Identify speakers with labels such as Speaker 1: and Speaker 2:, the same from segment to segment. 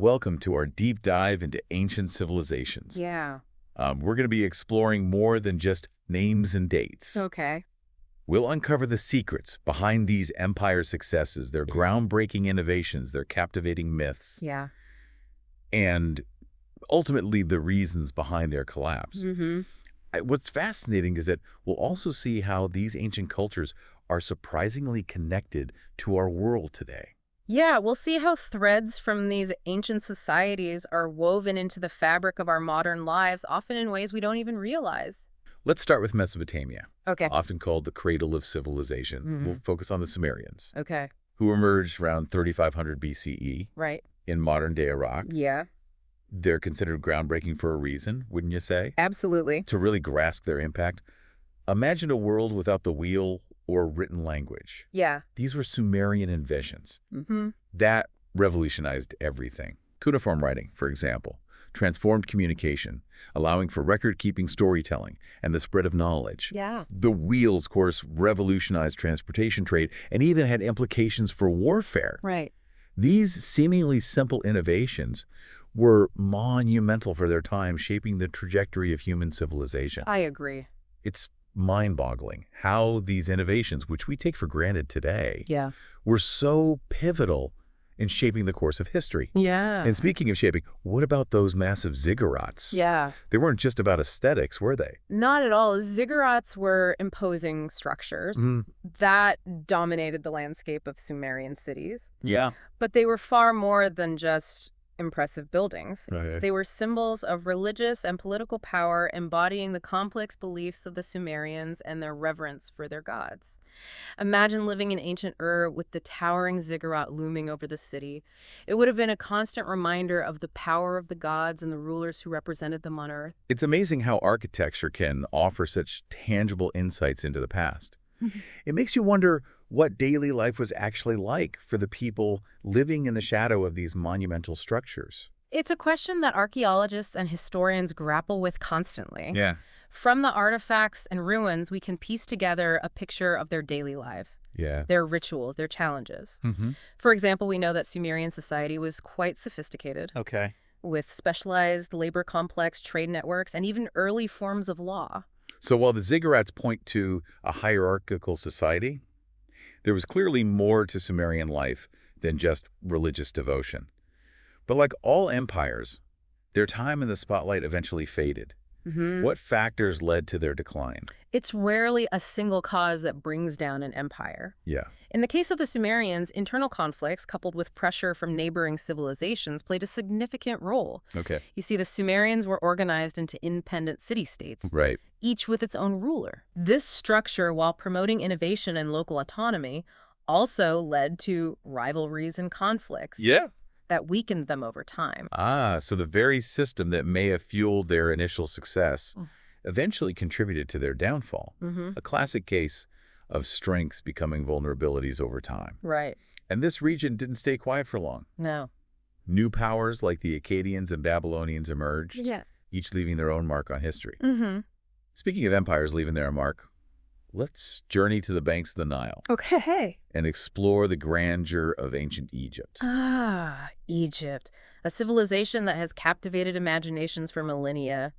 Speaker 1: Welcome to our deep dive into ancient civilizations.
Speaker 2: Yeah.
Speaker 1: We're going to be exploring more than just names and dates.
Speaker 2: Okay.
Speaker 1: We'll uncover the secrets behind these empire successes, their groundbreaking innovations, their captivating myths,
Speaker 2: Yeah.
Speaker 1: and ultimately the reasons behind their collapse.
Speaker 2: Mm-hmm.
Speaker 1: What's fascinating is that we'll also see how these ancient cultures are surprisingly connected to our world today.
Speaker 2: Yeah, we'll see how threads from these ancient societies are woven into the fabric of our modern lives, often in ways we don't even realize.
Speaker 1: Let's start with Mesopotamia,
Speaker 2: Okay.
Speaker 1: often called the cradle of civilization.
Speaker 2: Mm-hmm.
Speaker 1: We'll focus on the Sumerians,
Speaker 2: Okay.
Speaker 1: who emerged around 3500 BCE
Speaker 2: Right.
Speaker 1: in modern-day Iraq.
Speaker 2: Yeah.
Speaker 1: They're considered groundbreaking for a reason, wouldn't you say?
Speaker 2: Absolutely.
Speaker 1: To really grasp their impact, imagine a world without the wheel or written language.
Speaker 2: Yeah.
Speaker 1: These were Sumerian inventions.
Speaker 2: Mm-hmm.
Speaker 1: That revolutionized everything. Cuneiform writing, for example, transformed communication, allowing for record-keeping storytelling and the spread of knowledge.
Speaker 2: Yeah.
Speaker 1: The wheels, of course, revolutionized transportation trade and even had implications for warfare.
Speaker 2: Right.
Speaker 1: These seemingly simple innovations were monumental for their time, shaping the trajectory of human civilization.
Speaker 2: I agree.
Speaker 1: It's mind-boggling how these innovations, which we take for granted today,
Speaker 2: Yeah.
Speaker 1: were so pivotal in shaping the course of history.
Speaker 2: Yeah.
Speaker 1: And speaking of shaping, what about those massive ziggurats?
Speaker 2: Yeah.
Speaker 1: They weren't just about aesthetics, were they?
Speaker 2: Not at all. Ziggurats were imposing structures that dominated the landscape of Sumerian cities.
Speaker 1: Yeah.
Speaker 2: But they were far more than just impressive buildings.
Speaker 1: Right.
Speaker 2: They were symbols of religious and political power, embodying the complex beliefs of the Sumerians and their reverence for their gods. Imagine living in ancient Ur with the towering ziggurat looming over the city. It would have been a constant reminder of the power of the gods and the rulers who represented them on Earth.
Speaker 1: It's amazing how architecture can offer such tangible insights into the past. It makes you wonder what daily life was actually like for the people living in the shadow of these monumental structures.
Speaker 2: It's a question that archaeologists and historians grapple with constantly.
Speaker 1: Yeah.
Speaker 2: From the artifacts and ruins, we can piece together a picture of their daily lives,
Speaker 1: Yeah.
Speaker 2: their rituals, their challenges.
Speaker 1: Mm-hmm.
Speaker 2: For example, we know that Sumerian society was quite sophisticated,
Speaker 1: Okay.
Speaker 2: with specialized labor-complex trade networks and even early forms of law.
Speaker 1: So while the ziggurats point to a hierarchical society, there was clearly more to Sumerian life than just religious devotion. But like all empires, their time in the spotlight eventually faded. What factors led to their decline?
Speaker 2: It's rarely a single cause that brings down an empire.
Speaker 1: Yeah.
Speaker 2: In the case of the Sumerians, internal conflicts coupled with pressure from neighboring civilizations played a significant role.
Speaker 1: Okay.
Speaker 2: You see, the Sumerians were organized into independent city-states,
Speaker 1: Right.
Speaker 2: each with its own ruler. This structure, while promoting innovation and local autonomy, also led to rivalries and conflicts
Speaker 1: Yeah.
Speaker 2: that weakened them over time.
Speaker 1: So the very system that may have fueled their initial success eventually contributed to their downfall. A classic case of strengths becoming vulnerabilities over time.
Speaker 2: Right.
Speaker 1: And this region didn't stay quiet for long.
Speaker 2: No.
Speaker 1: New powers like the Akkadians and Babylonians emerged,
Speaker 2: Yeah.
Speaker 1: each leaving their own mark on history.
Speaker 2: Mm-hmm.
Speaker 1: Speaking of empires leaving their mark, let's journey to the banks of the Nile
Speaker 2: Okay.
Speaker 1: and explore the grandeur of ancient Egypt.
Speaker 2: Ah, Egypt. A civilization that has captivated imaginations for millennia.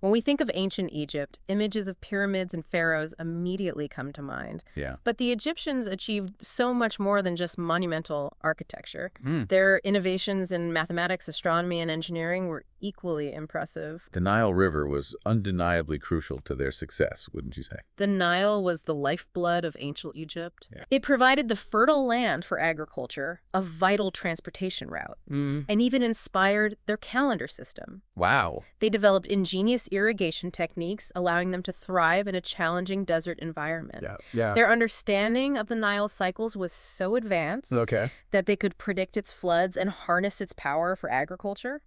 Speaker 2: When we think of ancient Egypt, images of pyramids and pharaohs immediately come to mind.
Speaker 1: Yeah.
Speaker 2: But the Egyptians achieved so much more than just monumental architecture.
Speaker 1: Mm.
Speaker 2: Their innovations in mathematics, astronomy, and engineering were equally impressive.
Speaker 1: The Nile River was undeniably crucial to their success, wouldn't you say?
Speaker 2: The Nile was the lifeblood of ancient Egypt.
Speaker 1: Yeah.
Speaker 2: It provided the fertile land for agriculture, a vital transportation route, and even inspired their calendar system.
Speaker 1: Wow.
Speaker 2: They developed ingenious irrigation techniques, allowing them to thrive in a challenging desert environment.
Speaker 1: Yeah.
Speaker 2: Their understanding of the Nile cycles was so advanced
Speaker 1: Okay.
Speaker 2: that they could predict its floods and harness its power for agriculture.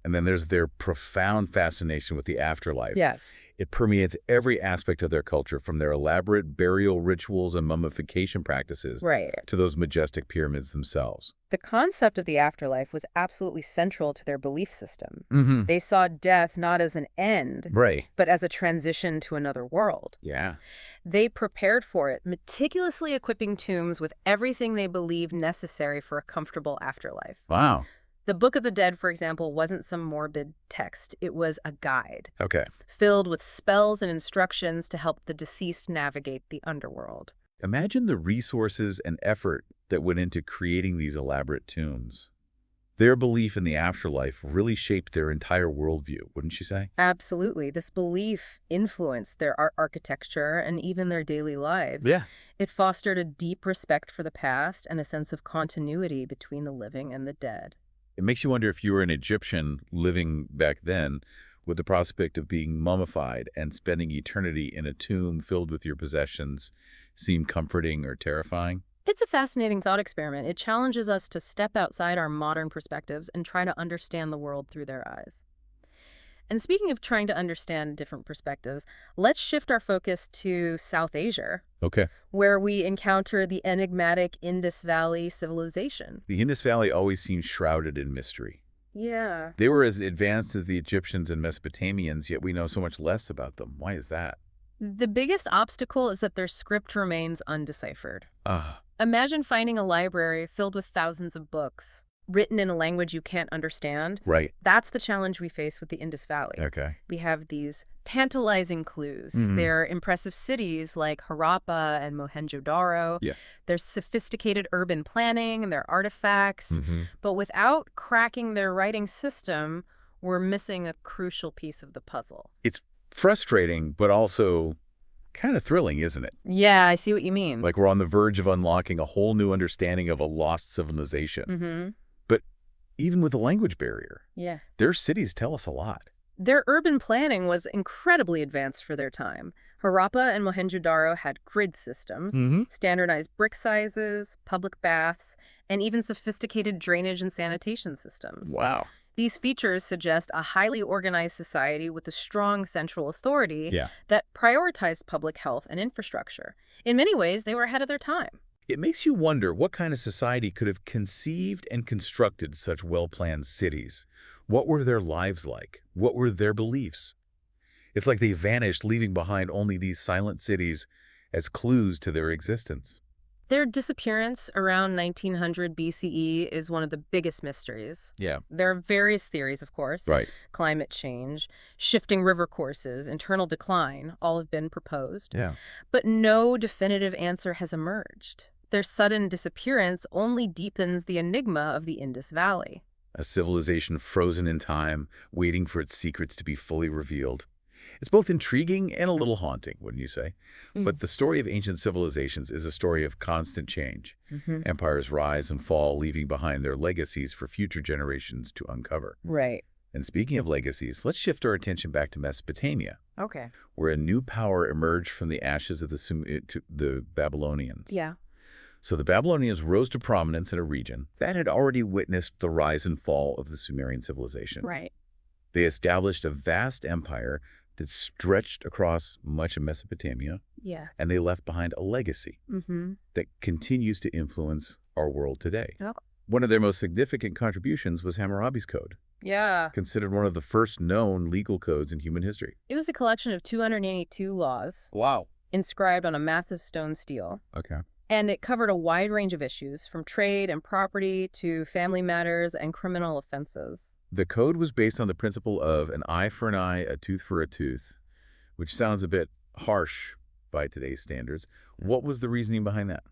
Speaker 1: And then there's their profound fascination with the afterlife.
Speaker 2: Yes.
Speaker 1: It permeates every aspect of their culture, from their elaborate burial rituals and mummification practices
Speaker 2: Right.
Speaker 1: to those majestic pyramids themselves.
Speaker 2: The concept of the afterlife was absolutely central to their belief system.
Speaker 1: Mm-hmm.
Speaker 2: They saw death not as an end,
Speaker 1: Right.
Speaker 2: but as a transition to another world.
Speaker 1: Yeah.
Speaker 2: They prepared for it, meticulously equipping tombs with everything they believed necessary for a comfortable afterlife.
Speaker 1: Wow.
Speaker 2: The Book of the Dead, for example, wasn't some morbid text. It was a guide,
Speaker 1: Okay.
Speaker 2: filled with spells and instructions to help the deceased navigate the underworld.
Speaker 1: Imagine the resources and effort that went into creating these elaborate tombs. Their belief in the afterlife really shaped their entire worldview, wouldn't you say?
Speaker 2: Absolutely. This belief influenced their art architecture and even their daily lives.
Speaker 1: Yeah.
Speaker 2: It fostered a deep respect for the past and a sense of continuity between the living and the dead.
Speaker 1: It makes you wonder if you were an Egyptian living back then, would the prospect of being mummified and spending eternity in a tomb filled with your possessions seem comforting or terrifying?
Speaker 2: It's a fascinating thought experiment. It challenges us to step outside our modern perspectives and try to understand the world through their eyes. And speaking of trying to understand different perspectives, let's shift our focus to South Asia,
Speaker 1: Okay.
Speaker 2: where we encounter the enigmatic Indus Valley civilization.
Speaker 1: The Indus Valley always seems shrouded in mystery.
Speaker 2: Yeah.
Speaker 1: They were as advanced as the Egyptians and Mesopotamians, yet we know so much less about them. Why is that?
Speaker 2: The biggest obstacle is that their script remains undeciphered.
Speaker 1: Ah,
Speaker 2: Imagine finding a library filled with thousands of books, written in a language you can't understand.
Speaker 1: right.
Speaker 2: That's the challenge we face with the Indus Valley.
Speaker 1: Okay.
Speaker 2: We have these tantalizing clues.
Speaker 1: Mhm.
Speaker 2: They're impressive cities like Harappa and Mohenjo-daro.
Speaker 1: Yeah.
Speaker 2: There's sophisticated urban planning and their artifacts.
Speaker 1: Mm-hmm.
Speaker 2: But without cracking their writing system, we're missing a crucial piece of the puzzle.
Speaker 1: It's frustrating, but also kind of thrilling, isn't it?
Speaker 2: Yeah, I see what you mean.
Speaker 1: Like we're on the verge of unlocking a whole new understanding of a lost civilization.
Speaker 2: Mm-hmm.
Speaker 1: But even with the language barrier,
Speaker 2: Yeah.
Speaker 1: their cities tell us a lot.
Speaker 2: Their urban planning was incredibly advanced for their time. Harappa and Mohenjo-daro had grid systems,
Speaker 1: Mm-hmm.
Speaker 2: standardized brick sizes, public baths, and even sophisticated drainage and sanitation systems.
Speaker 1: Wow.
Speaker 2: These features suggest a highly organized society with a strong central authority
Speaker 1: Yeah.
Speaker 2: that prioritized public health and infrastructure. In many ways, they were ahead of their time.
Speaker 1: It makes you wonder what kind of society could have conceived and constructed such well-planned cities. What were their lives like? What were their beliefs? It's like they vanished, leaving behind only these silent cities as clues to their existence.
Speaker 2: Their disappearance around 1900 BCE is one of the biggest mysteries.
Speaker 1: Yeah.
Speaker 2: There are various theories, of course.
Speaker 1: Right.
Speaker 2: Climate change, shifting river courses, internal decline, all have been proposed.
Speaker 1: Yeah.
Speaker 2: But no definitive answer has emerged. Their sudden disappearance only deepens the enigma of the Indus Valley.
Speaker 1: A civilization frozen in time, waiting for its secrets to be fully revealed. It's both intriguing and a little haunting, wouldn't you say? But the story of ancient civilizations is a story of constant change.
Speaker 2: Mm-hmm.
Speaker 1: Empires rise and fall, leaving behind their legacies for future generations to uncover.
Speaker 2: Right.
Speaker 1: And speaking of legacies, let's shift our attention back to Mesopotamia,
Speaker 2: Okay.
Speaker 1: where a new power emerged from the ashes of the Babylonians.
Speaker 2: Yeah.
Speaker 1: So the Babylonians rose to prominence in a region that had already witnessed the rise and fall of the Sumerian civilization.
Speaker 2: Right.
Speaker 1: They established a vast empire that stretched across much of Mesopotamia,
Speaker 2: Yeah.
Speaker 1: and they left behind a legacy
Speaker 2: Mm-hmm.
Speaker 1: that continues to influence our world today.
Speaker 2: Oh.
Speaker 1: One of their most significant contributions was Hammurabi's Code,
Speaker 2: Yeah.
Speaker 1: considered one of the first known legal codes in human history.
Speaker 2: It was a collection of 282 laws
Speaker 1: Wow.
Speaker 2: inscribed on a massive stone stele.
Speaker 1: Okay.
Speaker 2: And it covered a wide range of issues, from trade and property to family matters and criminal offenses.
Speaker 1: The code was based on the principle of an eye for an eye, a tooth for a tooth, which sounds a bit harsh by today's standards. What was the reasoning behind that?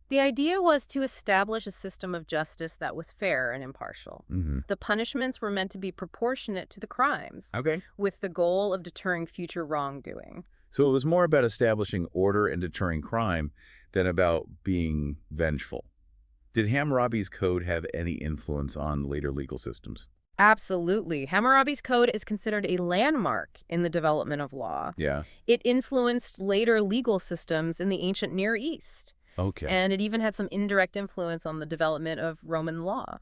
Speaker 2: The idea was to establish a system of justice that was fair and impartial.
Speaker 1: Mm-hmm.
Speaker 2: The punishments were meant to be proportionate to the crimes,
Speaker 1: Okay.
Speaker 2: with the goal of deterring future wrongdoing.
Speaker 1: So it was more about establishing order and deterring crime than about being vengeful. Did Hammurabi's Code have any influence on later legal systems?
Speaker 2: Absolutely. Hammurabi's Code is considered a landmark in the development of law.
Speaker 1: Yeah.
Speaker 2: It influenced later legal systems in the ancient Near East,
Speaker 1: Okay.
Speaker 2: and it even had some indirect influence on the development of Roman law.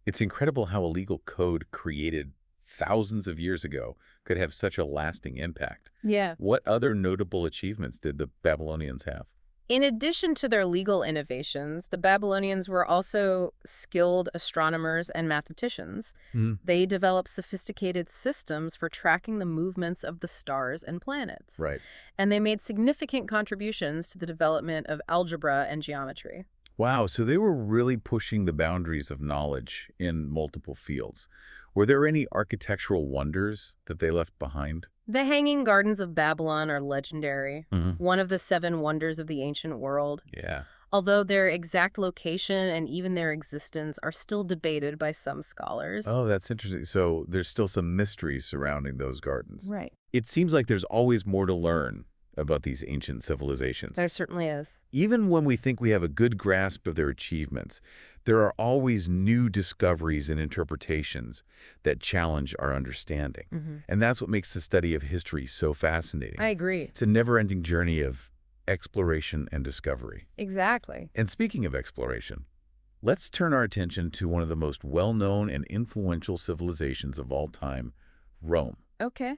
Speaker 1: It's incredible how a legal code created thousands of years ago could have such a lasting impact.
Speaker 2: Yeah.
Speaker 1: What other notable achievements did the Babylonians have?
Speaker 2: In addition to their legal innovations, the Babylonians were also skilled astronomers and mathematicians.
Speaker 1: Mm.
Speaker 2: They developed sophisticated systems for tracking the movements of the stars and planets.
Speaker 1: Right.
Speaker 2: And they made significant contributions to the development of algebra and geometry.
Speaker 1: Wow, so they were really pushing the boundaries of knowledge in multiple fields. Were there any architectural wonders that they left behind?
Speaker 2: The Hanging Gardens of Babylon are legendary,
Speaker 1: Hmm.
Speaker 2: one of the seven wonders of the ancient world.
Speaker 1: Yeah.
Speaker 2: Although their exact location and even their existence are still debated by some scholars.
Speaker 1: Oh, that's interesting. So there's still some mystery surrounding those gardens.
Speaker 2: Right.
Speaker 1: It seems like there's always more to learn about these ancient civilizations.
Speaker 2: There certainly is.
Speaker 1: Even when we think we have a good grasp of their achievements, there are always new discoveries and interpretations that challenge our understanding. And that's what makes the study of history so fascinating.
Speaker 2: I agree.
Speaker 1: It's a never-ending journey of exploration and discovery.
Speaker 2: Exactly.
Speaker 1: And speaking of exploration, let's turn our attention to one of the most well-known and influential civilizations of all time, Rome.
Speaker 2: Okay.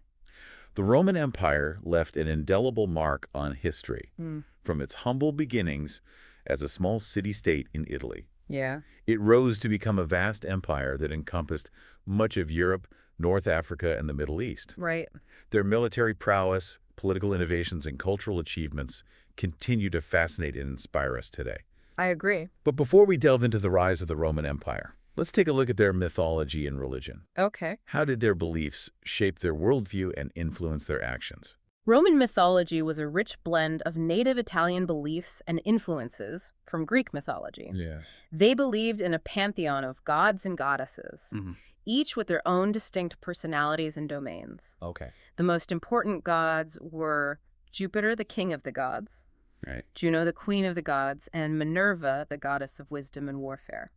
Speaker 1: The Roman Empire left an indelible mark on history,
Speaker 2: Mm.
Speaker 1: from its humble beginnings as a small city-state in Italy.
Speaker 2: Yeah.
Speaker 1: It rose to become a vast empire that encompassed much of Europe, North Africa, and the Middle East.
Speaker 2: Right.
Speaker 1: Their military prowess, political innovations, and cultural achievements continue to fascinate and inspire us today.
Speaker 2: I agree.
Speaker 1: But before we delve into the rise of the Roman Empire, let's take a look at their mythology and religion.
Speaker 2: Okay.
Speaker 1: How did their beliefs shape their worldview and influence their actions?
Speaker 2: Roman mythology was a rich blend of native Italian beliefs and influences from Greek mythology.
Speaker 1: Yeah.
Speaker 2: They believed in a pantheon of gods and goddesses,
Speaker 1: Hmm.
Speaker 2: each with their own distinct personalities and domains.
Speaker 1: Okay.
Speaker 2: The most important gods were Jupiter, the king of the gods,
Speaker 1: Right.
Speaker 2: Juno, the queen of the gods, and Minerva, the goddess of wisdom and warfare.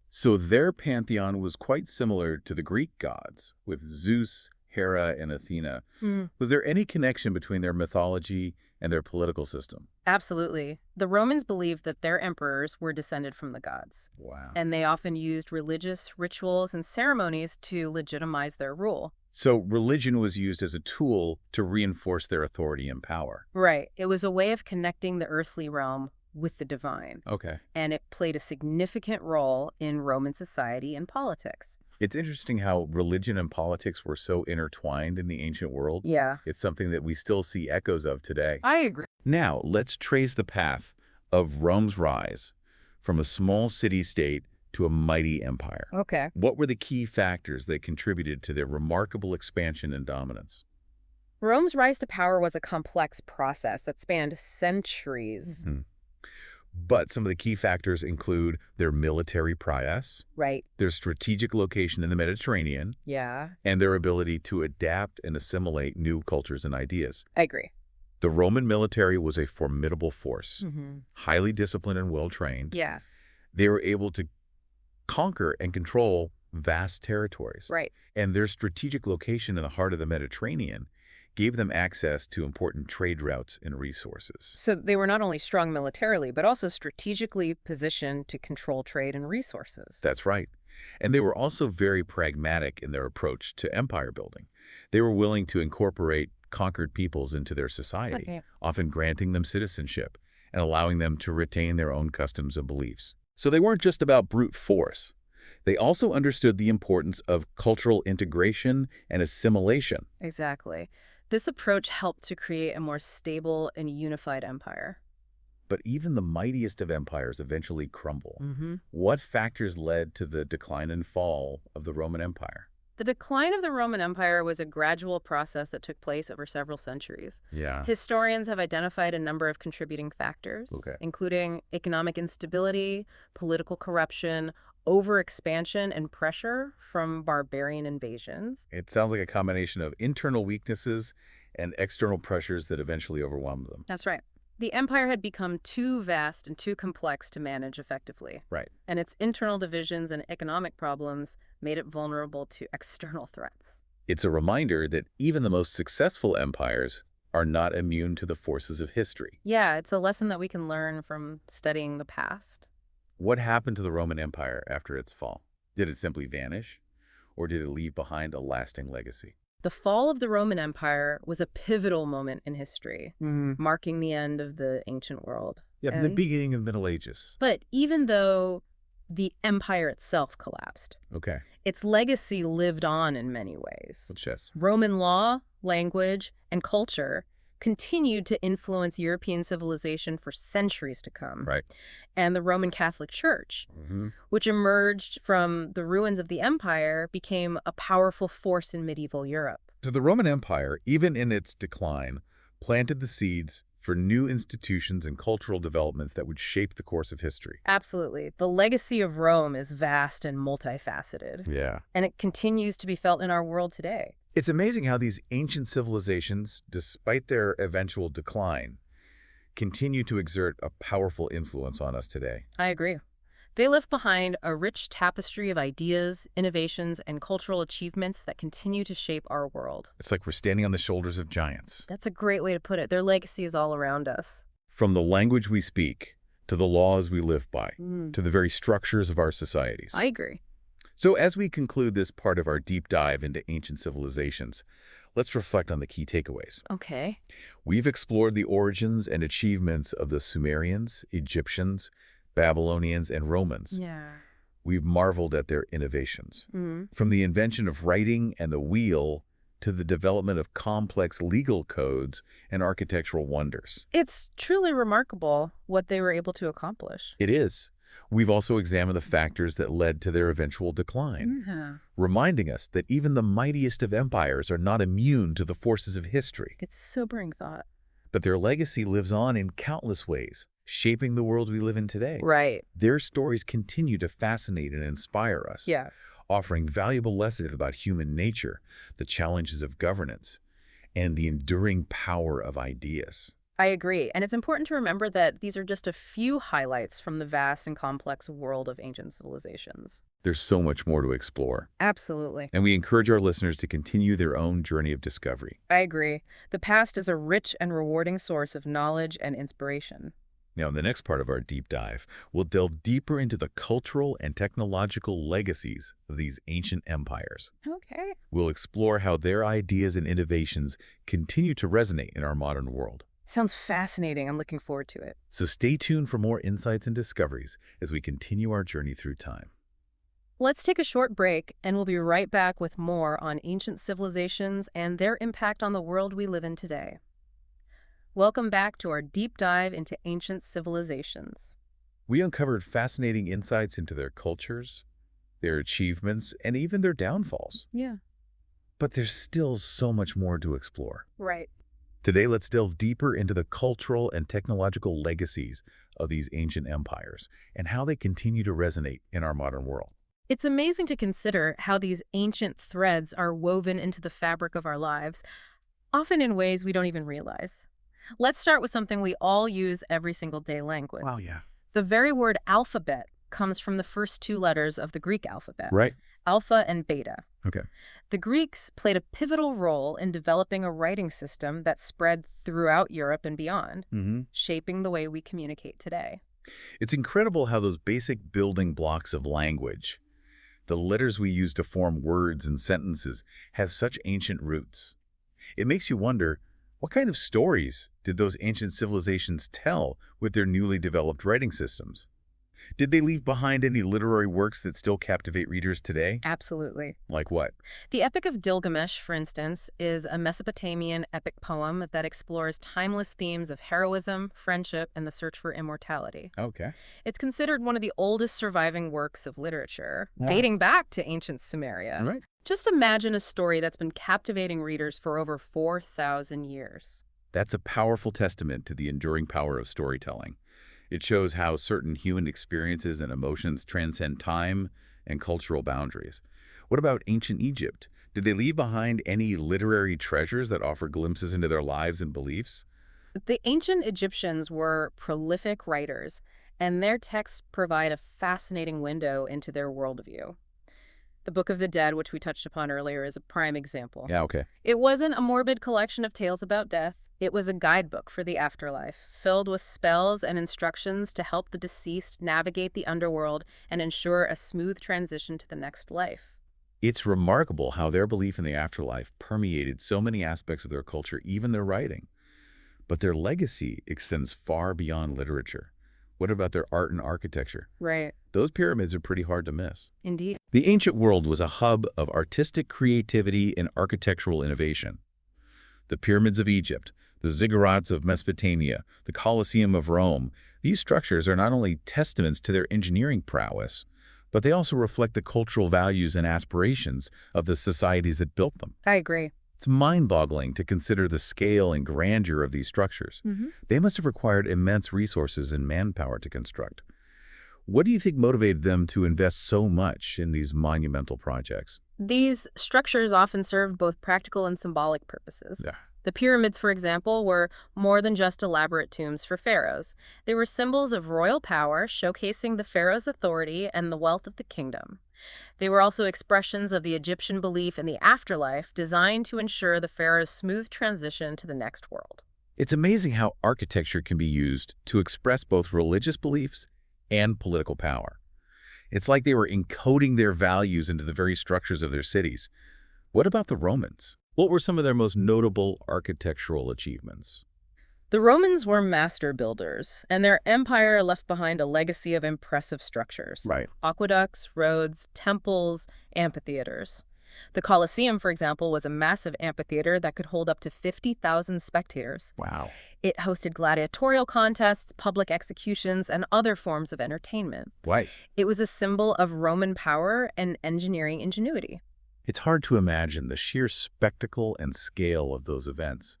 Speaker 1: So their pantheon was quite similar to the Greek gods, with Zeus, Hera, and Athena. Was there any connection between their mythology and their political system?
Speaker 2: Absolutely. The Romans believed that their emperors were descended from the gods,
Speaker 1: Wow.
Speaker 2: and they often used religious rituals and ceremonies to legitimize their rule.
Speaker 1: So religion was used as a tool to reinforce their authority and power.
Speaker 2: Right. It was a way of connecting the earthly realm with the divine,
Speaker 1: Okay.
Speaker 2: and it played a significant role in Roman society and politics.
Speaker 1: It's interesting how religion and politics were so intertwined in the ancient world.
Speaker 2: Yeah,
Speaker 1: It's something that we still see echoes of today.
Speaker 2: I agree.
Speaker 1: Now, let's trace the path of Rome's rise from a small city-state to a mighty empire.
Speaker 2: Okay.
Speaker 1: What were the key factors that contributed to their remarkable expansion and dominance?
Speaker 2: Rome's rise to power was a complex process that spanned centuries.
Speaker 1: But some of the key factors include their military prowess,
Speaker 2: Right.
Speaker 1: their strategic location in the Mediterranean,
Speaker 2: Yeah,
Speaker 1: and their ability to adapt and assimilate new cultures and ideas.
Speaker 2: I agree.
Speaker 1: The Roman military was a formidable force,
Speaker 2: Mm-hmm.
Speaker 1: highly disciplined and well-trained.
Speaker 2: Yeah,
Speaker 1: They were able to conquer and control vast territories.
Speaker 2: right.
Speaker 1: And their strategic location in the heart of the Mediterranean gave them access to important trade routes and resources.
Speaker 2: So they were not only strong militarily, but also strategically positioned to control trade and resources.
Speaker 1: That's right. And they were also very pragmatic in their approach to empire building. They were willing to incorporate conquered peoples into their society,
Speaker 2: Okay.
Speaker 1: often granting them citizenship and allowing them to retain their own customs and beliefs. So they weren't just about brute force. They also understood the importance of cultural integration and assimilation.
Speaker 2: Exactly. This approach helped to create a more stable and unified empire.
Speaker 1: But even the mightiest of empires eventually crumble.
Speaker 2: Mm-hmm.
Speaker 1: What factors led to the decline and fall of the Roman Empire?
Speaker 2: The decline of the Roman Empire was a gradual process that took place over several centuries.
Speaker 1: Yeah.
Speaker 2: Historians have identified a number of contributing factors,
Speaker 1: Okay.
Speaker 2: including economic instability, political corruption, overexpansion, and pressure from barbarian invasions.
Speaker 1: It sounds like a combination of internal weaknesses and external pressures that eventually overwhelmed them.
Speaker 2: That's right. The empire had become too vast and too complex to manage effectively,
Speaker 1: Right.
Speaker 2: and its internal divisions and economic problems made it vulnerable to external threats.
Speaker 1: It's a reminder that even the most successful empires are not immune to the forces of history.
Speaker 2: Yeah, it's a lesson that we can learn from studying the past.
Speaker 1: What happened to the Roman Empire after its fall? Did it simply vanish, or did it leave behind a lasting legacy?
Speaker 2: The fall of the Roman Empire was a pivotal moment in history, marking the end of the ancient world.
Speaker 1: Yeah, from the
Speaker 2: And-
Speaker 1: beginning of the Middle Ages.
Speaker 2: But even though the empire itself collapsed,
Speaker 1: Okay,
Speaker 2: its legacy lived on in many ways.
Speaker 1: let's just.
Speaker 2: Roman law, language, and culture continued to influence European civilization for centuries to come.
Speaker 1: Right.
Speaker 2: And the Roman Catholic Church,
Speaker 1: Hmm.
Speaker 2: which emerged from the ruins of the empire, became a powerful force in medieval Europe.
Speaker 1: So the Roman Empire, even in its decline, planted the seeds for new institutions and cultural developments that would shape the course of history.
Speaker 2: Absolutely. The legacy of Rome is vast and multifaceted,
Speaker 1: Yeah.
Speaker 2: and it continues to be felt in our world today.
Speaker 1: It's amazing how these ancient civilizations, despite their eventual decline, continue to exert a powerful influence on us today.
Speaker 2: I agree. They left behind a rich tapestry of ideas, innovations, and cultural achievements that continue to shape our world.
Speaker 1: It's like we're standing on the shoulders of giants.
Speaker 2: That's a great way to put it. Their legacy is all around us.
Speaker 1: From the language we speak, to the laws we live by,
Speaker 2: Mm,
Speaker 1: to the very structures of our societies.
Speaker 2: I agree.
Speaker 1: So as we conclude this part of our deep dive into ancient civilizations, let's reflect on the key takeaways.
Speaker 2: Okay.
Speaker 1: We've explored the origins and achievements of the Sumerians, Egyptians, Babylonians, and Romans.
Speaker 2: Yeah.
Speaker 1: We've marveled at their innovations.
Speaker 2: Mm.
Speaker 1: From the invention of writing and the wheel to the development of complex legal codes and architectural wonders.
Speaker 2: It's truly remarkable what they were able to accomplish.
Speaker 1: It is. We've also examined the factors that led to their eventual decline,
Speaker 2: Yeah.
Speaker 1: reminding us that even the mightiest of empires are not immune to the forces of history.
Speaker 2: It's a sobering thought.
Speaker 1: But their legacy lives on in countless ways, shaping the world we live in today.
Speaker 2: Right.
Speaker 1: Their stories continue to fascinate and inspire us,
Speaker 2: Yeah.
Speaker 1: offering valuable lessons about human nature, the challenges of governance, and the enduring power of ideas.
Speaker 2: I agree. And it's important to remember that these are just a few highlights from the vast and complex world of ancient civilizations.
Speaker 1: There's so much more to explore,
Speaker 2: Absolutely.
Speaker 1: and we encourage our listeners to continue their own journey of discovery.
Speaker 2: I agree. The past is a rich and rewarding source of knowledge and inspiration.
Speaker 1: Now, in the next part of our deep dive, we'll delve deeper into the cultural and technological legacies of these ancient empires.
Speaker 2: Okay.
Speaker 1: We'll explore how their ideas and innovations continue to resonate in our modern world.
Speaker 2: Sounds fascinating. I'm looking forward to it.
Speaker 1: So stay tuned for more insights and discoveries as we continue our journey through time.
Speaker 2: Let's take a short break, and we'll be right back with more on ancient civilizations and their impact on the world we live in today. Welcome back to our deep dive into ancient civilizations.
Speaker 1: We uncovered fascinating insights into their cultures, their achievements, and even their downfalls.
Speaker 2: Yeah.
Speaker 1: But there's still so much more to explore.
Speaker 2: Right.
Speaker 1: Today, let's delve deeper into the cultural and technological legacies of these ancient empires and how they continue to resonate in our modern world.
Speaker 2: It's amazing to consider how these ancient threads are woven into the fabric of our lives, often in ways we don't even realize. Let's start with something we all use every single day: language.
Speaker 1: Wow, yeah.
Speaker 2: The very word alphabet comes from the first two letters of the Greek alphabet,
Speaker 1: Right?
Speaker 2: alpha and beta.
Speaker 1: Okay.
Speaker 2: The Greeks played a pivotal role in developing a writing system that spread throughout Europe and beyond, shaping the way we communicate today.
Speaker 1: It's incredible how those basic building blocks of language, the letters we use to form words and sentences, have such ancient roots. It makes you wonder, what kind of stories did those ancient civilizations tell with their newly developed writing systems? Did they leave behind any literary works that still captivate readers today?
Speaker 2: Absolutely.
Speaker 1: Like what?
Speaker 2: The Epic of Gilgamesh, for instance, is a Mesopotamian epic poem that explores timeless themes of heroism, friendship, and the search for immortality.
Speaker 1: Okay.
Speaker 2: It's considered one of the oldest surviving works of literature,
Speaker 1: Wow.
Speaker 2: dating back to ancient Sumeria.
Speaker 1: All right.
Speaker 2: Just imagine a story that's been captivating readers for over 4,000 years.
Speaker 1: That's a powerful testament to the enduring power of storytelling. It shows how certain human experiences and emotions transcend time and cultural boundaries. What about ancient Egypt? Did they leave behind any literary treasures that offer glimpses into their lives and beliefs?
Speaker 2: The ancient Egyptians were prolific writers, and their texts provide a fascinating window into their worldview. The Book of the Dead, which we touched upon earlier, is a prime example.
Speaker 1: Yeah, okay.
Speaker 2: It wasn't a morbid collection of tales about death. It was a guidebook for the afterlife, filled with spells and instructions to help the deceased navigate the underworld and ensure a smooth transition to the next life.
Speaker 1: It's remarkable how their belief in the afterlife permeated so many aspects of their culture, even their writing. But their legacy extends far beyond literature. What about their art and architecture?
Speaker 2: Right.
Speaker 1: Those pyramids are pretty hard to miss.
Speaker 2: Indeed.
Speaker 1: The ancient world was a hub of artistic creativity and architectural innovation. The pyramids of Egypt, The ziggurats of Mesopotamia, the Colosseum of Rome, these structures are not only testaments to their engineering prowess, but they also reflect the cultural values and aspirations of the societies that built them.
Speaker 2: I agree.
Speaker 1: It's mind-boggling to consider the scale and grandeur of these structures.
Speaker 2: hmm
Speaker 1: They must have required immense resources and manpower to construct. What do you think motivated them to invest so much in these monumental projects?
Speaker 2: These structures often served both practical and symbolic purposes.
Speaker 1: Yeah.
Speaker 2: The pyramids, for example, were more than just elaborate tombs for pharaohs. They were symbols of royal power, showcasing the pharaoh's authority and the wealth of the kingdom. They were also expressions of the Egyptian belief in the afterlife, designed to ensure the pharaoh's smooth transition to the next world.
Speaker 1: It's amazing how architecture can be used to express both religious beliefs and political power. It's like they were encoding their values into the very structures of their cities. What about the Romans? What were some of their most notable architectural achievements?
Speaker 2: The Romans were master builders, and their empire left behind a legacy of impressive structures:
Speaker 1: Right.
Speaker 2: aqueducts, roads, temples, amphitheaters. The Colosseum, for example, was a massive amphitheater that could hold up to 50,000 spectators.
Speaker 1: Wow.
Speaker 2: It hosted gladiatorial contests, public executions, and other forms of entertainment.
Speaker 1: Right.
Speaker 2: It was a symbol of Roman power and engineering ingenuity.
Speaker 1: It's hard to imagine the sheer spectacle and scale of those events.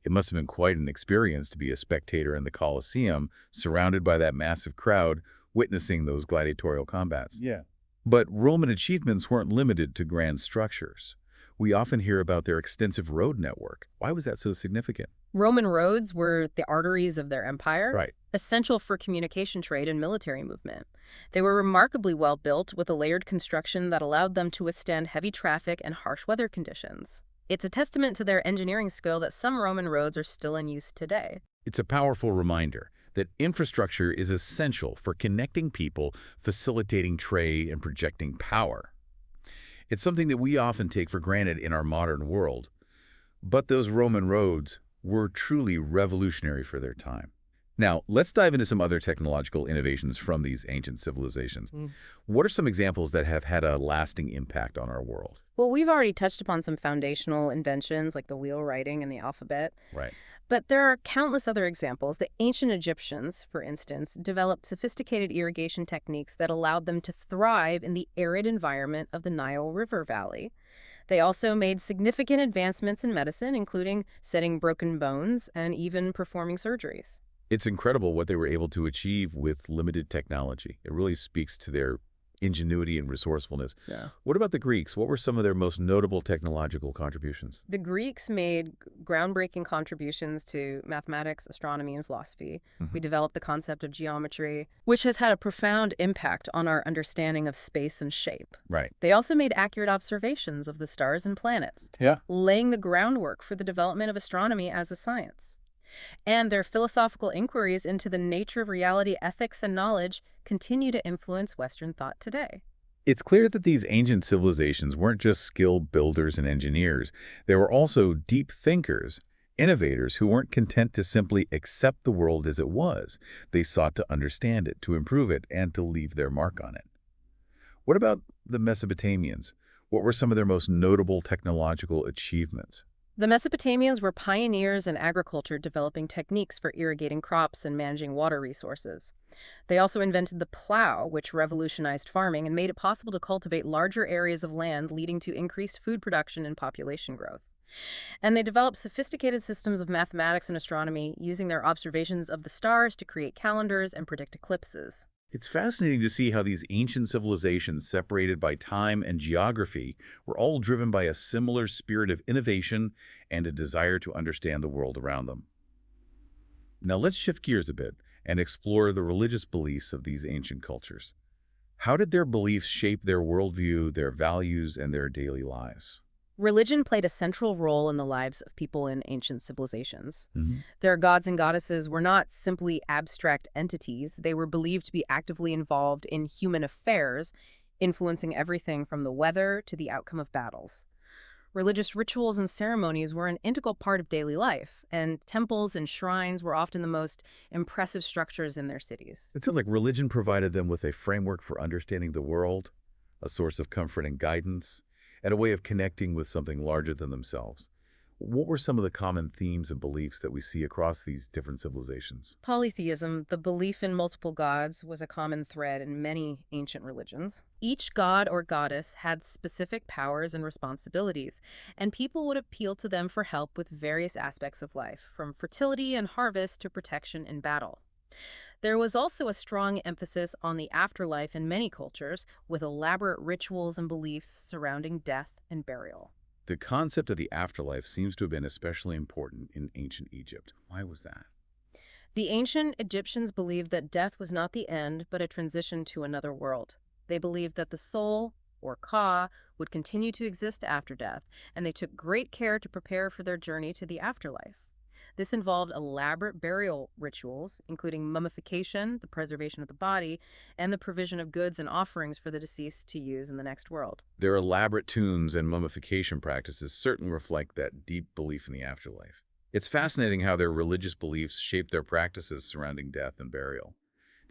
Speaker 1: It must have been quite an experience to be a spectator in the Colosseum, surrounded by that massive crowd, witnessing those gladiatorial combats.
Speaker 3: Yeah.
Speaker 1: But Roman achievements weren't limited to grand structures. We often hear about their extensive road network. Why was that so significant?
Speaker 2: Roman roads were the arteries of their empire,
Speaker 1: Right.
Speaker 2: essential for communication, trade, and military movement. They were remarkably well built, with a layered construction that allowed them to withstand heavy traffic and harsh weather conditions. It's a testament to their engineering skill that some Roman roads are still in use today.
Speaker 1: It's a powerful reminder that infrastructure is essential for connecting people, facilitating trade, and projecting power. It's something that we often take for granted in our modern world. But those Roman roads were truly revolutionary for their time. Now, let's dive into some other technological innovations from these ancient civilizations. What are some examples that have had a lasting impact on our world?
Speaker 2: Well, we've already touched upon some foundational inventions like the wheelwriting and the alphabet.
Speaker 1: Right.
Speaker 2: But there are countless other examples. The ancient Egyptians, for instance, developed sophisticated irrigation techniques that allowed them to thrive in the arid environment of the Nile River Valley. They also made significant advancements in medicine, including setting broken bones and even performing surgeries.
Speaker 1: It's incredible what they were able to achieve with limited technology. It really speaks to their ingenuity and resourcefulness.
Speaker 2: Yeah.
Speaker 1: What about the Greeks? What were some of their most notable technological contributions?
Speaker 2: The Greeks made groundbreaking contributions to mathematics, astronomy, and philosophy. We developed the concept of geometry, which has had a profound impact on our understanding of space and shape.
Speaker 1: Right.
Speaker 2: They also made accurate observations of the stars and planets,
Speaker 3: Yeah.
Speaker 2: laying the groundwork for the development of astronomy as a science. And their philosophical inquiries into the nature of reality, ethics, and knowledge continue to influence Western thought today.
Speaker 1: It's clear that these ancient civilizations weren't just skilled builders and engineers. They were also deep thinkers, innovators who weren't content to simply accept the world as it was. They sought to understand it, to improve it, and to leave their mark on it. What about the Mesopotamians? What were some of their most notable technological achievements?
Speaker 2: The Mesopotamians were pioneers in agriculture, developing techniques for irrigating crops and managing water resources. They also invented the plow, which revolutionized farming and made it possible to cultivate larger areas of land, leading to increased food production and population growth. And they developed sophisticated systems of mathematics and astronomy, using their observations of the stars to create calendars and predict eclipses.
Speaker 1: It's fascinating to see how these ancient civilizations, separated by time and geography, were all driven by a similar spirit of innovation and a desire to understand the world around them. Now let's shift gears a bit and explore the religious beliefs of these ancient cultures. How did their beliefs shape their worldview, their values, and their daily lives?
Speaker 2: Religion played a central role in the lives of people in ancient civilizations.
Speaker 1: Mm-hmm.
Speaker 2: Their gods and goddesses were not simply abstract entities. They were believed to be actively involved in human affairs, influencing everything from the weather to the outcome of battles. Religious rituals and ceremonies were an integral part of daily life, and temples and shrines were often the most impressive structures in their cities.
Speaker 1: It sounds like religion provided them with a framework for understanding the world, a source of comfort and guidance, and a way of connecting with something larger than themselves. What were some of the common themes and beliefs that we see across these different civilizations?
Speaker 2: Polytheism, the belief in multiple gods, was a common thread in many ancient religions. Each god or goddess had specific powers and responsibilities, and people would appeal to them for help with various aspects of life, from fertility and harvest to protection in battle. There was also a strong emphasis on the afterlife in many cultures, with elaborate rituals and beliefs surrounding death and burial.
Speaker 1: The concept of the afterlife seems to have been especially important in ancient Egypt. Why was that?
Speaker 2: The ancient Egyptians believed that death was not the end, but a transition to another world. They believed that the soul, or Ka, would continue to exist after death, and they took great care to prepare for their journey to the afterlife. This involved elaborate burial rituals, including mummification, the preservation of the body, and the provision of goods and offerings for the deceased to use in the next world.
Speaker 1: Their elaborate tombs and mummification practices certainly reflect that deep belief in the afterlife. It's fascinating how their religious beliefs shaped their practices surrounding death and burial.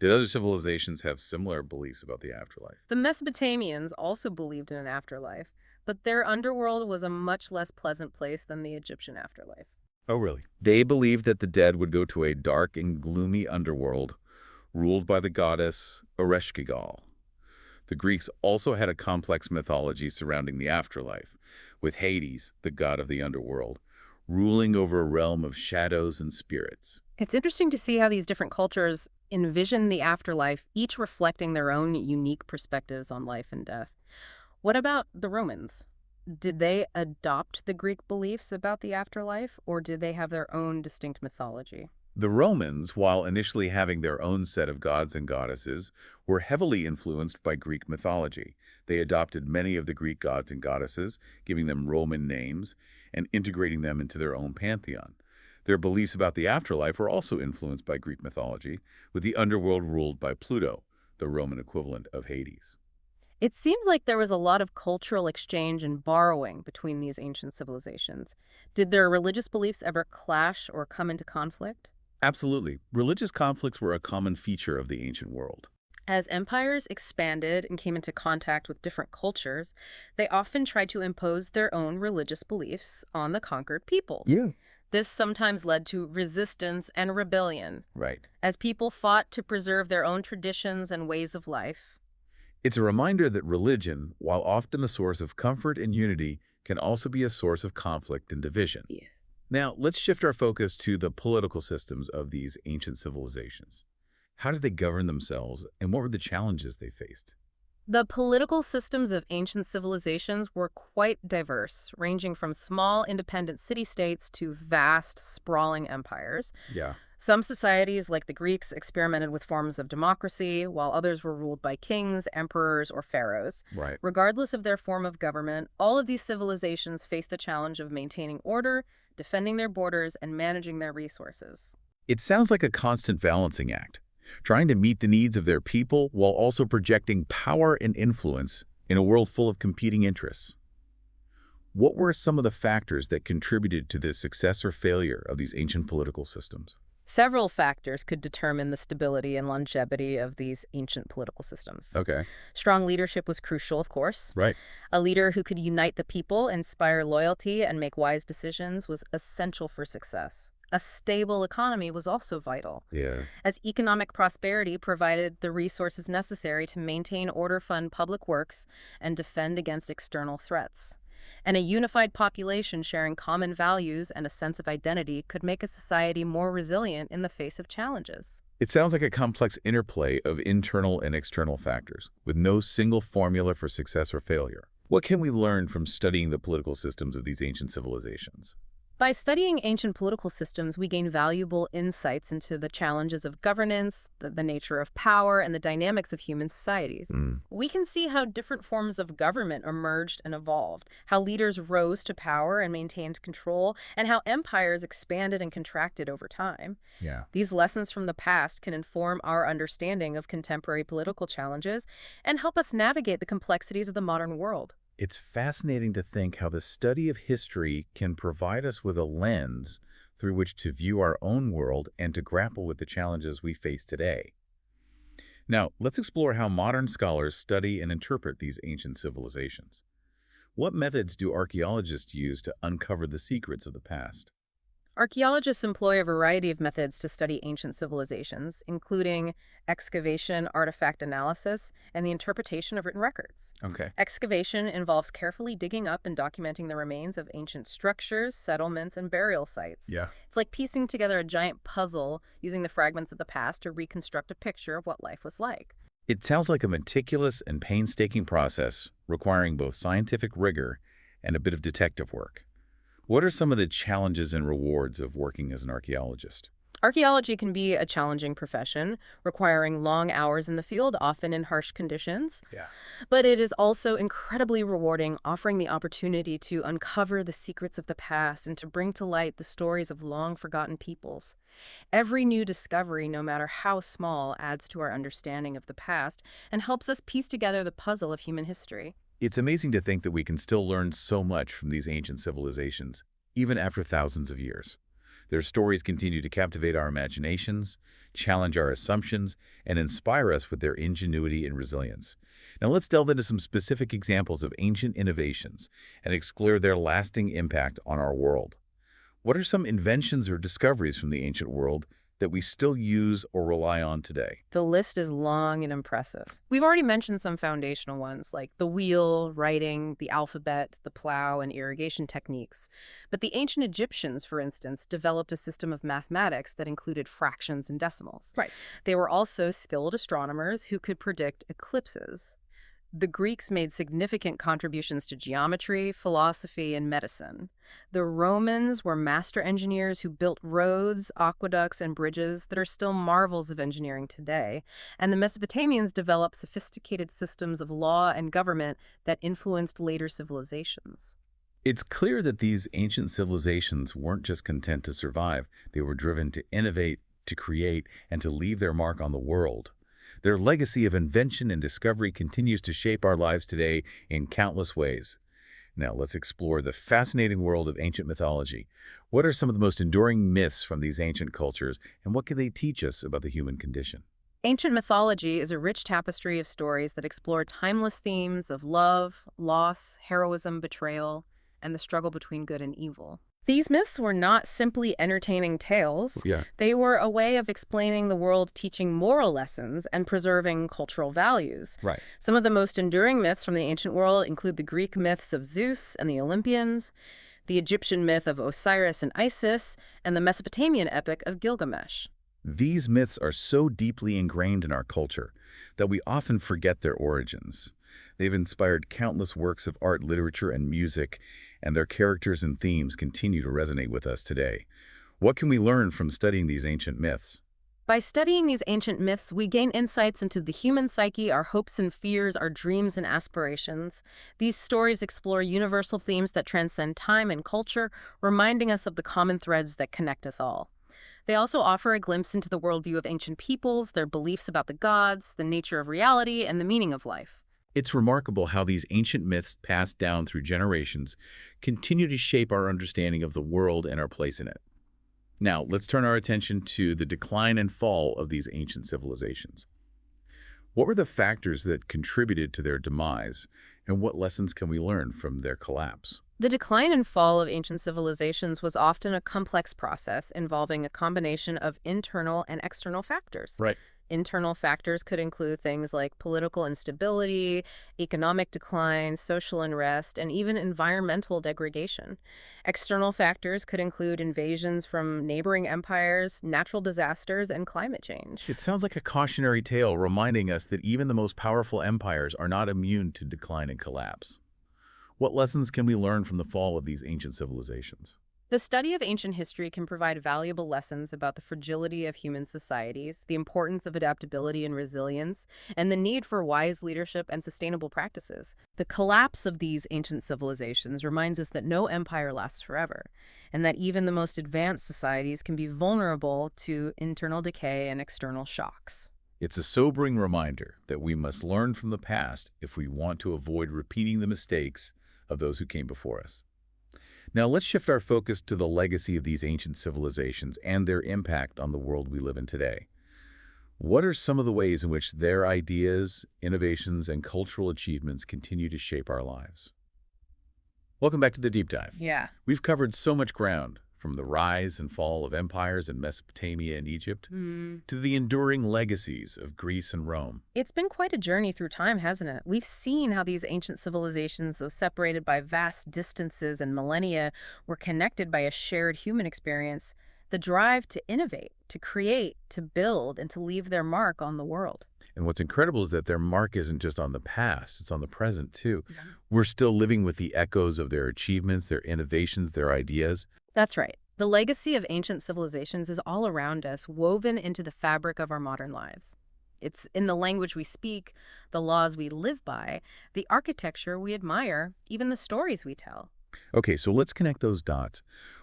Speaker 1: Did other civilizations have similar beliefs about the afterlife?
Speaker 2: The Mesopotamians also believed in an afterlife, but their underworld was a much less pleasant place than the Egyptian afterlife.
Speaker 1: Oh, really? They believed that the dead would go to a dark and gloomy underworld ruled by the goddess Ereshkigal. The Greeks also had a complex mythology surrounding the afterlife, with Hades, the god of the underworld, ruling over a realm of shadows and spirits.
Speaker 2: It's interesting to see how these different cultures envision the afterlife, each reflecting their own unique perspectives on life and death. What about the Romans? Did they adopt the Greek beliefs about the afterlife, or did they have their own distinct mythology?
Speaker 1: The Romans, while initially having their own set of gods and goddesses, were heavily influenced by Greek mythology. They adopted many of the Greek gods and goddesses, giving them Roman names, and integrating them into their own pantheon. Their beliefs about the afterlife were also influenced by Greek mythology, with the underworld ruled by Pluto, the Roman equivalent of Hades.
Speaker 2: It seems like there was a lot of cultural exchange and borrowing between these ancient civilizations. Did their religious beliefs ever clash or come into conflict?
Speaker 1: Absolutely. Religious conflicts were a common feature of the ancient world.
Speaker 2: As empires expanded and came into contact with different cultures, they often tried to impose their own religious beliefs on the conquered peoples.
Speaker 1: Yeah.
Speaker 2: This sometimes led to resistance and rebellion,
Speaker 1: Right.
Speaker 2: as people fought to preserve their own traditions and ways of life.
Speaker 1: It's a reminder that religion, while often a source of comfort and unity, can also be a source of conflict and division.
Speaker 2: Yeah.
Speaker 1: Now, let's shift our focus to the political systems of these ancient civilizations. How did they govern themselves, and what were the challenges they faced?
Speaker 2: The political systems of ancient civilizations were quite diverse, ranging from small independent city-states to vast, sprawling empires.
Speaker 1: Yeah.
Speaker 2: Some societies, like the Greeks, experimented with forms of democracy, while others were ruled by kings, emperors, or pharaohs.
Speaker 1: Right.
Speaker 2: Regardless of their form of government, all of these civilizations faced the challenge of maintaining order, defending their borders, and managing their resources.
Speaker 1: It sounds like a constant balancing act, trying to meet the needs of their people while also projecting power and influence in a world full of competing interests. What were some of the factors that contributed to the success or failure of these ancient political systems?
Speaker 2: Several factors could determine the stability and longevity of these ancient political systems.
Speaker 1: Okay.
Speaker 2: Strong leadership was crucial, of course.
Speaker 1: Right.
Speaker 2: A leader who could unite the people, inspire loyalty, and make wise decisions was essential for success. A stable economy was also vital,
Speaker 1: Yeah.
Speaker 2: as economic prosperity provided the resources necessary to maintain order, fund public works, and defend against external threats. And a unified population sharing common values and a sense of identity could make a society more resilient in the face of challenges.
Speaker 1: It sounds like a complex interplay of internal and external factors, with no single formula for success or failure. What can we learn from studying the political systems of these ancient civilizations?
Speaker 2: By studying ancient political systems, we gain valuable insights into the challenges of governance, the nature of power, and the dynamics of human societies. We can see how different forms of government emerged and evolved, how leaders rose to power and maintained control, and how empires expanded and contracted over time.
Speaker 1: Yeah.
Speaker 2: These lessons from the past can inform our understanding of contemporary political challenges and help us navigate the complexities of the modern world.
Speaker 1: It's fascinating to think how the study of history can provide us with a lens through which to view our own world and to grapple with the challenges we face today. Now, let's explore how modern scholars study and interpret these ancient civilizations. What methods do archaeologists use to uncover the secrets of the past?
Speaker 2: Archaeologists employ a variety of methods to study ancient civilizations, including excavation, artifact analysis, and the interpretation of written records.
Speaker 1: Okay.
Speaker 2: Excavation involves carefully digging up and documenting the remains of ancient structures, settlements, and burial sites.
Speaker 1: Yeah.
Speaker 2: It's like piecing together a giant puzzle using the fragments of the past to reconstruct a picture of what life was like.
Speaker 1: It sounds like a meticulous and painstaking process requiring both scientific rigor and a bit of detective work. What are some of the challenges and rewards of working as an archaeologist?
Speaker 2: Archaeology can be a challenging profession, requiring long hours in the field, often in harsh conditions.
Speaker 1: Yeah.
Speaker 2: But it is also incredibly rewarding, offering the opportunity to uncover the secrets of the past and to bring to light the stories of long-forgotten peoples. Every new discovery, no matter how small, adds to our understanding of the past and helps us piece together the puzzle of human history.
Speaker 1: It's amazing to think that we can still learn so much from these ancient civilizations, even after thousands of years. Their stories continue to captivate our imaginations, challenge our assumptions, and inspire us with their ingenuity and resilience. Now let's delve into some specific examples of ancient innovations and explore their lasting impact on our world. What are some inventions or discoveries from the ancient world that we still use or rely on today?
Speaker 2: The list is long and impressive. We've already mentioned some foundational ones like the wheel, writing, the alphabet, the plow, and irrigation techniques. But the ancient Egyptians, for instance, developed a system of mathematics that included fractions and decimals.
Speaker 1: Right.
Speaker 2: They were also skilled astronomers who could predict eclipses. The Greeks made significant contributions to geometry, philosophy, and medicine. The Romans were master engineers who built roads, aqueducts, and bridges that are still marvels of engineering today. And the Mesopotamians developed sophisticated systems of law and government that influenced later civilizations.
Speaker 1: It's clear that these ancient civilizations weren't just content to survive. They were driven to innovate, to create, and to leave their mark on the world. Their legacy of invention and discovery continues to shape our lives today in countless ways. Now, let's explore the fascinating world of ancient mythology. What are some of the most enduring myths from these ancient cultures, and what can they teach us about the human condition?
Speaker 2: Ancient mythology is a rich tapestry of stories that explore timeless themes of love, loss, heroism, betrayal, and the struggle between good and evil. These myths were not simply entertaining tales.
Speaker 1: Yeah.
Speaker 2: They were a way of explaining the world, teaching moral lessons, and preserving cultural values.
Speaker 1: Right.
Speaker 2: Some of the most enduring myths from the ancient world include the Greek myths of Zeus and the Olympians, the Egyptian myth of Osiris and Isis, and the Mesopotamian epic of Gilgamesh.
Speaker 1: These myths are so deeply ingrained in our culture that we often forget their origins. They've inspired countless works of art, literature, and music, and their characters and themes continue to resonate with us today. What can we learn from studying these ancient myths?
Speaker 2: By studying these ancient myths, we gain insights into the human psyche, our hopes and fears, our dreams and aspirations. These stories explore universal themes that transcend time and culture, reminding us of the common threads that connect us all. They also offer a glimpse into the worldview of ancient peoples, their beliefs about the gods, the nature of reality, and the meaning of life.
Speaker 1: It's remarkable how these ancient myths passed down through generations continue to shape our understanding of the world and our place in it. Now, let's turn our attention to the decline and fall of these ancient civilizations. What were the factors that contributed to their demise, and what lessons can we learn from their collapse?
Speaker 2: The decline and fall of ancient civilizations was often a complex process involving a combination of internal and external factors.
Speaker 1: Right.
Speaker 2: Internal factors could include things like political instability, economic decline, social unrest, and even environmental degradation. External factors could include invasions from neighboring empires, natural disasters, and climate change.
Speaker 1: It sounds like a cautionary tale reminding us that even the most powerful empires are not immune to decline and collapse. What lessons can we learn from the fall of these ancient civilizations?
Speaker 2: The study of ancient history can provide valuable lessons about the fragility of human societies, the importance of adaptability and resilience, and the need for wise leadership and sustainable practices. The collapse of these ancient civilizations reminds us that no empire lasts forever, and that even the most advanced societies can be vulnerable to internal decay and external shocks.
Speaker 1: It's a sobering reminder that we must learn from the past if we want to avoid repeating the mistakes of those who came before us. Now let's shift our focus to the legacy of these ancient civilizations and their impact on the world we live in today. What are some of the ways in which their ideas, innovations, and cultural achievements continue to shape our lives? Welcome back to the Deep Dive.
Speaker 2: Yeah.
Speaker 1: We've covered so much ground, from the rise and fall of empires in Mesopotamia and Egypt
Speaker 2: Hmm.
Speaker 1: to the enduring legacies of Greece and Rome.
Speaker 2: It's been quite a journey through time, hasn't it? We've seen how these ancient civilizations, though separated by vast distances and millennia, were connected by a shared human experience, the drive to innovate, to create, to build, and to leave their mark on the world.
Speaker 1: And what's incredible is that their mark isn't just on the past, it's on the present too.
Speaker 2: Yeah.
Speaker 1: We're still living with the echoes of their achievements, their innovations, their ideas.
Speaker 2: That's right. The legacy of ancient civilizations is all around us, woven into the fabric of our modern lives. It's in the language we speak, the laws we live by, the architecture we admire, even the stories we tell.
Speaker 1: Okay, so let's connect those dots.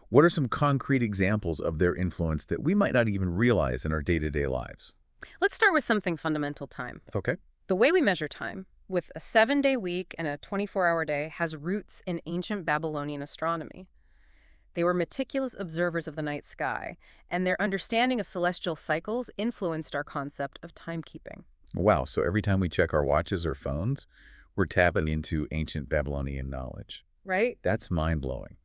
Speaker 1: What are some concrete examples of their influence that we might not even realize in our day-to-day lives?
Speaker 2: Let's start with something fundamental: time.
Speaker 1: Okay.
Speaker 2: The way we measure time, with a 7-day week and a 24-hour day, has roots in ancient Babylonian astronomy. They were meticulous observers of the night sky, and their understanding of celestial cycles influenced our concept of timekeeping.
Speaker 1: Wow, so every time we check our watches or phones, we're tapping into ancient Babylonian knowledge.
Speaker 2: Right?
Speaker 1: That's mind-blowing.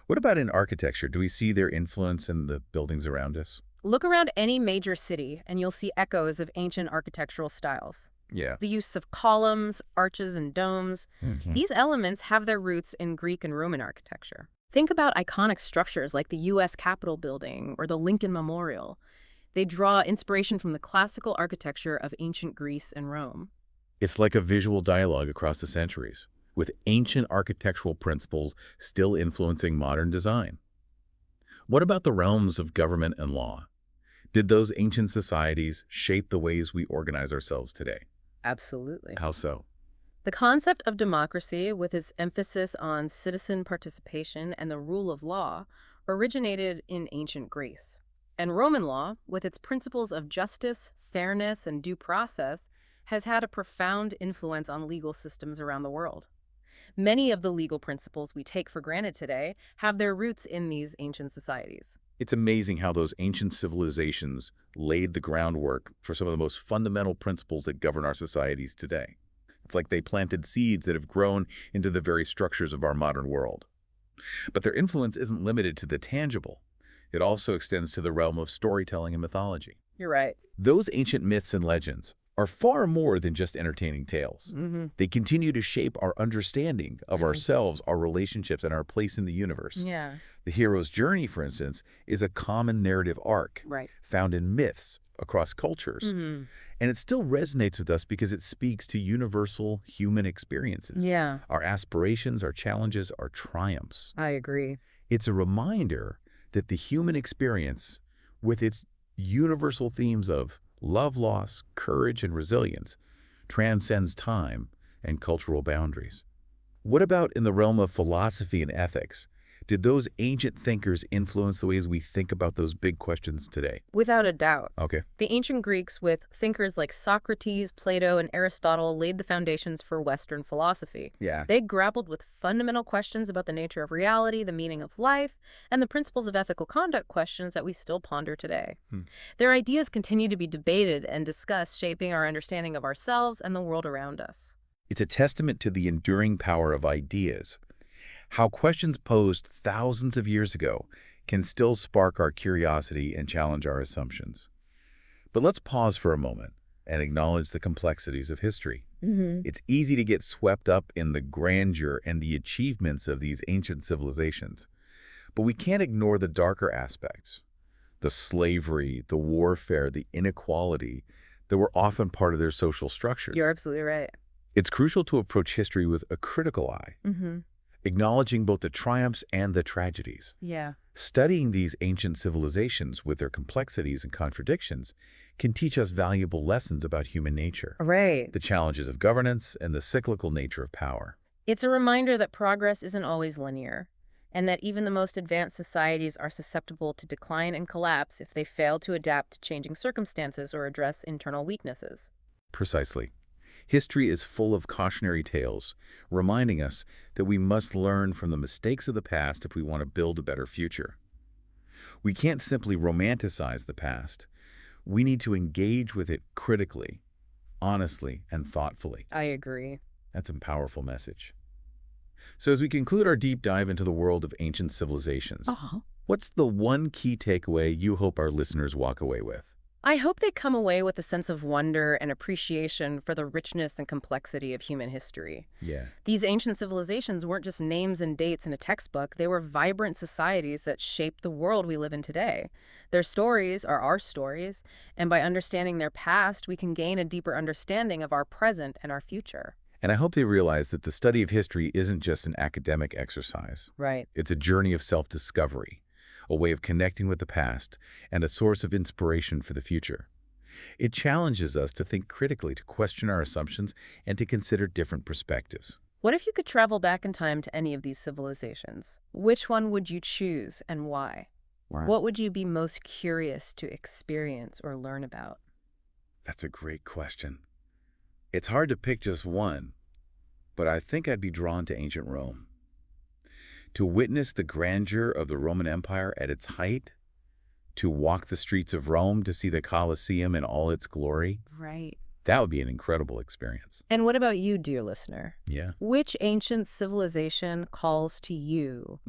Speaker 1: What about in architecture? Do we see their influence in the buildings around us?
Speaker 2: Look around any major city, and you'll see echoes of ancient architectural styles.
Speaker 1: Yeah.
Speaker 2: The use of columns, arches, and domes. These elements have their roots in Greek and Roman architecture. Think about iconic structures like the U.S. Capitol Building or the Lincoln Memorial. They draw inspiration from the classical architecture of ancient Greece and Rome.
Speaker 1: It's like a visual dialogue across the centuries, with ancient architectural principles still influencing modern design. What about the realms of government and law? Did those ancient societies shape the ways we organize ourselves today?
Speaker 2: Absolutely.
Speaker 1: How so?
Speaker 2: The concept of democracy, with its emphasis on citizen participation and the rule of law, originated in ancient Greece. And Roman law, with its principles of justice, fairness, and due process, has had a profound influence on legal systems around the world. Many of the legal principles we take for granted today have their roots in these ancient societies.
Speaker 1: It's amazing how those ancient civilizations laid the groundwork for some of the most fundamental principles that govern our societies today. It's like they planted seeds that have grown into the very structures of our modern world. But their influence isn't limited to the tangible. It also extends to the realm of storytelling and mythology.
Speaker 2: You're right.
Speaker 1: Those ancient myths and legends are far more than just entertaining tales.
Speaker 2: Mm-hmm.
Speaker 1: They continue to shape our understanding of ourselves, our relationships, and our place in the universe.
Speaker 2: Yeah.
Speaker 1: The hero's journey, for instance, is a common narrative arc
Speaker 2: Right.
Speaker 1: found in myths across cultures.
Speaker 2: Mm-hmm.
Speaker 1: And it still resonates with us because it speaks to universal human experiences.
Speaker 2: Yeah,
Speaker 1: Our aspirations, our challenges, our triumphs.
Speaker 2: I agree.
Speaker 1: It's a reminder that the human experience, with its universal themes of love, loss, courage, and resilience, transcends time and cultural boundaries. What about in the realm of philosophy and ethics? Did those ancient thinkers influence the ways we think about those big questions today?
Speaker 2: Without a doubt.
Speaker 1: Okay.
Speaker 2: The ancient Greeks, with thinkers like Socrates, Plato, and Aristotle, laid the foundations for Western philosophy.
Speaker 1: Yeah.
Speaker 2: They grappled with fundamental questions about the nature of reality, the meaning of life, and the principles of ethical conduct, questions that we still ponder today. Their ideas continue to be debated and discussed, shaping our understanding of ourselves and the world around us.
Speaker 1: It's a testament to the enduring power of ideas. How questions posed thousands of years ago can still spark our curiosity and challenge our assumptions. But let's pause for a moment and acknowledge the complexities of history. It's easy to get swept up in the grandeur and the achievements of these ancient civilizations. But we can't ignore the darker aspects, the slavery, the warfare, the inequality that were often part of their social structures.
Speaker 2: You're absolutely right.
Speaker 1: It's crucial to approach history with a critical eye, acknowledging both the triumphs and the tragedies.
Speaker 2: Yeah.
Speaker 1: Studying these ancient civilizations with their complexities and contradictions can teach us valuable lessons about human nature,
Speaker 2: Right.
Speaker 1: the challenges of governance, and the cyclical nature of power.
Speaker 2: It's a reminder that progress isn't always linear, and that even the most advanced societies are susceptible to decline and collapse if they fail to adapt to changing circumstances or address internal weaknesses.
Speaker 1: Precisely. History is full of cautionary tales, reminding us that we must learn from the mistakes of the past if we want to build a better future. We can't simply romanticize the past. We need to engage with it critically, honestly, and thoughtfully.
Speaker 2: I agree.
Speaker 1: That's a powerful message. So as we conclude our deep dive into the world of ancient civilizations,
Speaker 2: Uh-huh.
Speaker 1: what's the one key takeaway you hope our listeners walk away with?
Speaker 2: I hope they come away with a sense of wonder and appreciation for the richness and complexity of human history.
Speaker 1: Yeah.
Speaker 2: These ancient civilizations weren't just names and dates in a textbook, they were vibrant societies that shaped the world we live in today. Their stories are our stories, and by understanding their past, we can gain a deeper understanding of our present and our future.
Speaker 1: And I hope they realize that the study of history isn't just an academic exercise.
Speaker 2: Right.
Speaker 1: It's a journey of self-discovery, a way of connecting with the past, and a source of inspiration for the future. It challenges us to think critically, to question our assumptions, and to consider different perspectives.
Speaker 2: What if you could travel back in time to any of these civilizations? Which one would you choose and why?
Speaker 1: Right.
Speaker 2: What would you be most curious to experience or learn about?
Speaker 1: That's a great question. It's hard to pick just one, but I think I'd be drawn to ancient Rome. To witness the grandeur of the Roman Empire at its height, to walk the streets of Rome to see the Colosseum in all its glory,
Speaker 2: Right.
Speaker 1: that would be an incredible experience.
Speaker 2: And what about you, dear listener?
Speaker 1: Yeah.
Speaker 2: Which ancient civilization calls to you?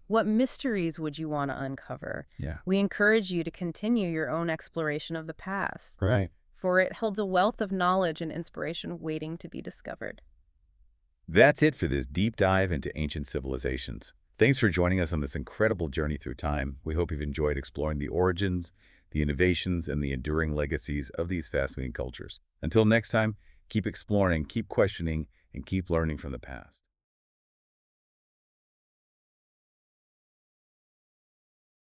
Speaker 2: What mysteries would you want to uncover?
Speaker 1: Yeah.
Speaker 2: We encourage you to continue your own exploration of the past,
Speaker 1: Right.
Speaker 2: for it holds a wealth of knowledge and inspiration waiting to be discovered.
Speaker 1: That's it for this deep dive into ancient civilizations. Thanks for joining us on this incredible journey through time. We hope you've enjoyed exploring the origins, the innovations, and the enduring legacies of these fascinating cultures. Until next time, keep exploring, keep questioning, and keep learning from the past.